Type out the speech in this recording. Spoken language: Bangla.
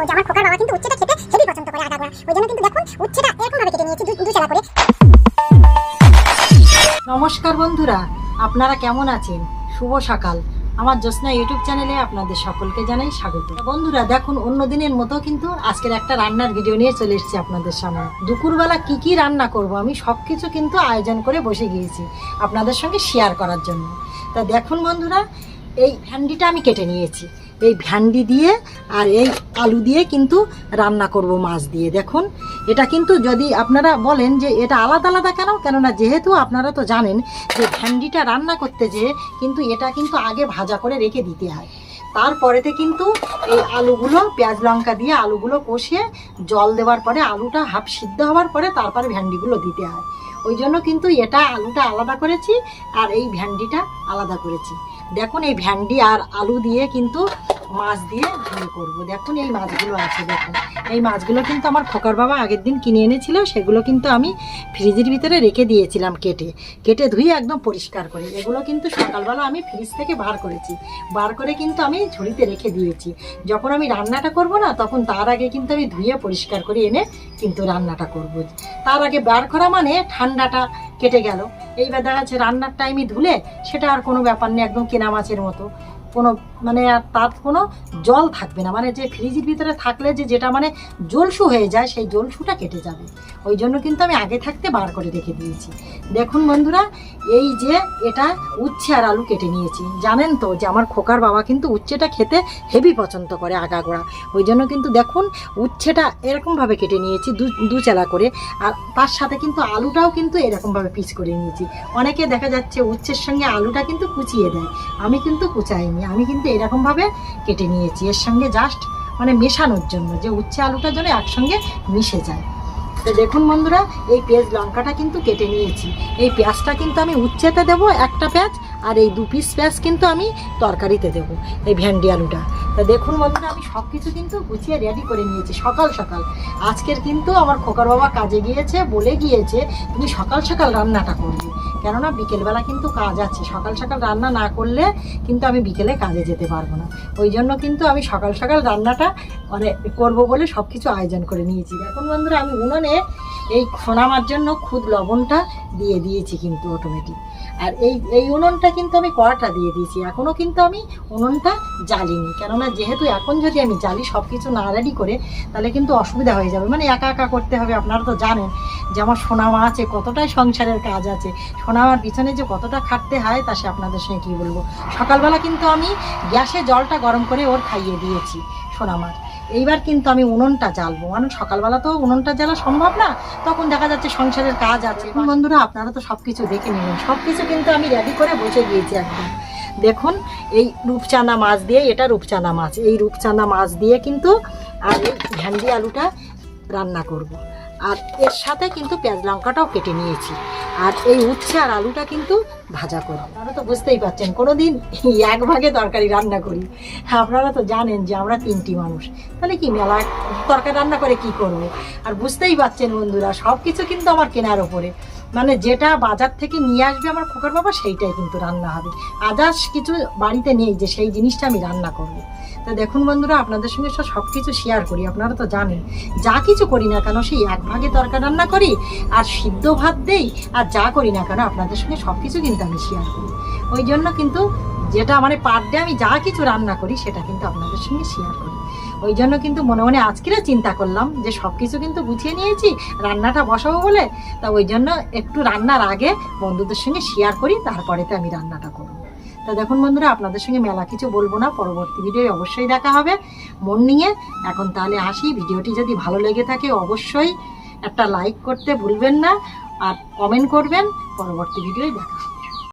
যে আমার খোকার বাবা কিন্তু উচ্ছেটা খেতে হেবি পছন্দ করে আগাগোড়া। ওই জন্য কিন্তু দেখুন উচ্ছেটা এরকম ভাবে কেটে নিয়েছি দু চালা করে। নমস্কার বন্ধুরা, আপনারা কেমন আছেন? শুভ সকাল। আমার জ্যোৎস্না ইউটিউব চ্যানেলে আপনাদের সকলকে জানাই স্বাগত। বন্ধুরা দেখুন, অন্য দিনের মতো কিন্তু আজকের একটা রান্নার ভিডিও নিয়ে চলে এসেছি আপনাদের সামনে। দুপুরবেলা কি কি রান্না করব আমি সব কিছু কিন্তু আয়োজন করে বসে গিয়েছি আপনাদের সঙ্গে শেয়ার করার জন্য। তা দেখুন বন্ধুরা, এই ভ্যান্ডিটা আমি কেটে নিয়েছি। এই ভ্যান্ডি দিয়ে আর এই আলু দিয়ে কিন্তু রান্না করব মাছ দিয়ে। দেখুন, এটা কিন্তু যদি আপনারা বলেন যে এটা আলাদা আলাদা কেননা যেহেতু আপনারা তো জানেন যে ভ্যান্ডিটা রান্না করতে যেয়ে কিন্তু এটা কিন্তু আগে ভাজা করে রেখে দিতে হয়। তারপরেতে কিন্তু এই আলুগুলো পেঁয়াজ লঙ্কা দিয়ে আলুগুলো কষিয়ে জল দেওয়ার পরে আলুটা হাফ সিদ্ধ হওয়ার পরে তারপরে ভ্যান্ডিগুলো দিতে হয়। ওই জন্য কিন্তু এটা আলুটা আলাদা করেছি আর এই ভ্যান্ডিটা আলাদা করেছি। দেখুন, এই ভ্যান্ডি আর আলু দিয়ে কিন্তু মাছ দিয়ে ঝোল করবো। দেখুন এই মাছগুলো আছে, দেখুন এই মাছগুলো কিন্তু আমার খোকার বাবা আগের দিন কিনে এনেছিল। সেগুলো কিন্তু আমি ফ্রিজের ভিতরে রেখে দিয়েছিলাম কেটে ধুয়ে একদম পরিষ্কার করে। এগুলো কিন্তু সকালবেলা আমি ফ্রিজ থেকে বার করেছি, বার করে কিন্তু আমি ঝুড়িতে রেখে দিয়েছি। যখন আমি রান্নাটা করব না তখন তার আগে কিন্তু আমি ধুয়ে পরিষ্কার করে এনে কিন্তু রান্নাটা করব। তার আগে বার করা মানে ঠান্ডাটা কেটে গেল। এইবার দেখা যাচ্ছে রান্নার টাইমে ধুলে সেটা আর কোনো ব্যাপার নেই, একদম কেনা মাছের মতো কোনো মানে আর তার কোনো জল থাকবে না। মানে যে ফ্রিজের ভিতরে থাকলে যেটা মানে জলসু হয়ে যায় সেই জলসুটা কেটে যাবে। ওই জন্য কিন্তু আমি আগে থাকতে বার করে রেখে দিয়েছি। দেখুন বন্ধুরা, এই যে এটা উচ্ছে আর আলু কেটে নিয়েছি। জানেন তো যে আমার খোকার বাবা কিন্তু উচ্ছেটা খেতে হেভি পছন্দ করে আগাগোড়া। ওই জন্য কিন্তু দেখুন উচ্ছেটা এরকমভাবে কেটে নিয়েছি দু চালা করে। আর তার সাথে কিন্তু আলুটাও কিন্তু এরকমভাবে পিস করে নিয়েছি। অনেকে দেখা যাচ্ছে উচ্ছের সঙ্গে আলুটা কিন্তু কুচিয়ে দেয়, আমি কিন্তু কুচাইনি, আমি কিন্তু এরকমভাবে কেটে নিয়েছি এর সঙ্গে জাস্ট মানে মেশানোর জন্য, যে উচ্ছে আলুটার জন্য একসঙ্গে মিশে যায়। তো দেখুন বন্ধুরা, এই পেঁয়াজ লঙ্কাটা কিন্তু কেটে নিয়েছি। এই পেঁয়াজটা কিন্তু আমি উচ্ছেতে দেবো একটা পেঁয়াজ, আর এই 2 পিস পেঁয়াজ কিন্তু আমি তরকারিতে দেবো এই ভেন্ডি আলুটা। তা দেখুন বন্ধুরা, আমি সব কিছু কিন্তু গুছিয়ে রেডি করে নিয়েছি সকাল সকাল। আজকের কিন্তু আমার খোকার বাবা কাজে গিয়েছে, বলে গিয়েছে তুমি সকাল সকাল রান্নাটা করবে, কেননা বিকেলবেলা কিন্তু কাজ আছে। সকাল সকাল রান্না না করলে কিন্তু আমি বিকেলে কাজে যেতে পারবো না। ওই জন্য কিন্তু আমি সকাল সকাল রান্নাটা মানে করবো বলে সব কিছু আয়োজন করে নিয়েছি। দেখুন বন্ধুরা, আমি উনুনে এই খোনামার জন্য খুদ লবণটা দিয়ে দিয়েছি কিন্তু অটোমেটিক। আর এই উনুনটা কিন্তু আমি কড়াটা দিয়ে দিয়েছি, এখনও কিন্তু আমি উনুনটা জ্বালিনি, কেননা যেহেতু এখন যদি আমি জ্বালি সব কিছু না রেডি করে তাহলে কিন্তু অসুবিধা হয়ে যাবে। মানে একা একা করতে হবে। আপনারা তো জানেন যে আমার সোনামা আছে, কতটাই সংসারের কাজ আছে, সোনামার পিছনে যে কতটা খাটতে হয় তা সে আপনাদের সঙ্গে কী বলবো। সকালবেলা কিন্তু আমি গ্যাসে জলটা গরম করে ওর খাইয়ে দিয়েছি সোনামার। এইবার কিন্তু আমি উনুনটা জ্বালবো, মানে সকালবেলা তো উনুনটা জ্বালা সম্ভব না, তখন দেখা যাচ্ছে সংসারের কাজ আছে। বন্ধুরা আপনারা তো সব কিছু দেখে নেবেন, সব কিছু কিন্তু আমি রেডি করে বসে গিয়েছি একদম। দেখুন এই রূপচাঁদা মাছ দিয়ে, এটা রূপচাঁদা মাছ, এই রূপচাঁদা মাছ দিয়ে কিন্তু আর এই ভেন্ডি আলুটা রান্না করব। আর এর সাথে কিন্তু পেঁয়াজ লঙ্কাটাও কেটে নিয়েছি। আর এই উচ্ছে আর আলুটা কিন্তু ভাজা করব। আপনারা তো বুঝতেই পারছেন কোনোদিন এক ভাগে তরকারি রান্না করি। আপনারা তো জানেন যে আমরা 3টি মানুষ, তাহলে কি মেলা তরকারি রান্না করে কি করব। আর বুঝতেই পারছেন বন্ধুরা, সব কিছু কিন্তু আমার কেনার ওপরে, মানে যেটা বাজার থেকে নিয়ে আসবে আমার খোকার বাবা সেইটাই কিন্তু রান্না হবে। আদার্স কিছু বাড়িতে নেই যে সেই জিনিসটা আমি রান্না করব। তো দেখুন বন্ধুরা, আপনাদের সঙ্গে সব কিছু শেয়ার করি। আপনারা তো জানেন যা কিছু করি না কেন সেই এক ভাগে তরকারি রান্না করি, আর সিদ্ধ ভাত দেই, আর যা করি না কেন আপনাদের সঙ্গে সব কিছু কিন্তু আমি শেয়ার করি। ওই জন্য কিন্তু যেটা মানে পার ডে আমি যা কিছু রান্না করি সেটা কিন্তু আপনাদের সঙ্গে শেয়ার করি। ওই জন্য কিন্তু মনে মনে আজকেরও চিন্তা করলাম যে সব কিছু কিন্তু গুছিয়ে নিয়েছি রান্নাটা বসাবো বলে। তা ওই জন্য একটু রান্নার আগে বন্ধুদের সঙ্গে শেয়ার করি, তারপরেতে আমি রান্নাটা করব। তা দেখুন বন্ধুরা, আপনাদের সঙ্গে মেলা কিছু বলবো না, পরবর্তী ভিডিও অবশ্যই দেখা হবে মন নিয়ে। এখন তাহলে আসি, ভিডিওটি যদি ভালো লেগে থাকে অবশ্যই একটা লাইক করতে ভুলবেন না, আর কমেন্ট করবেন। পরবর্তী ভিডিওয় দেখা হবে।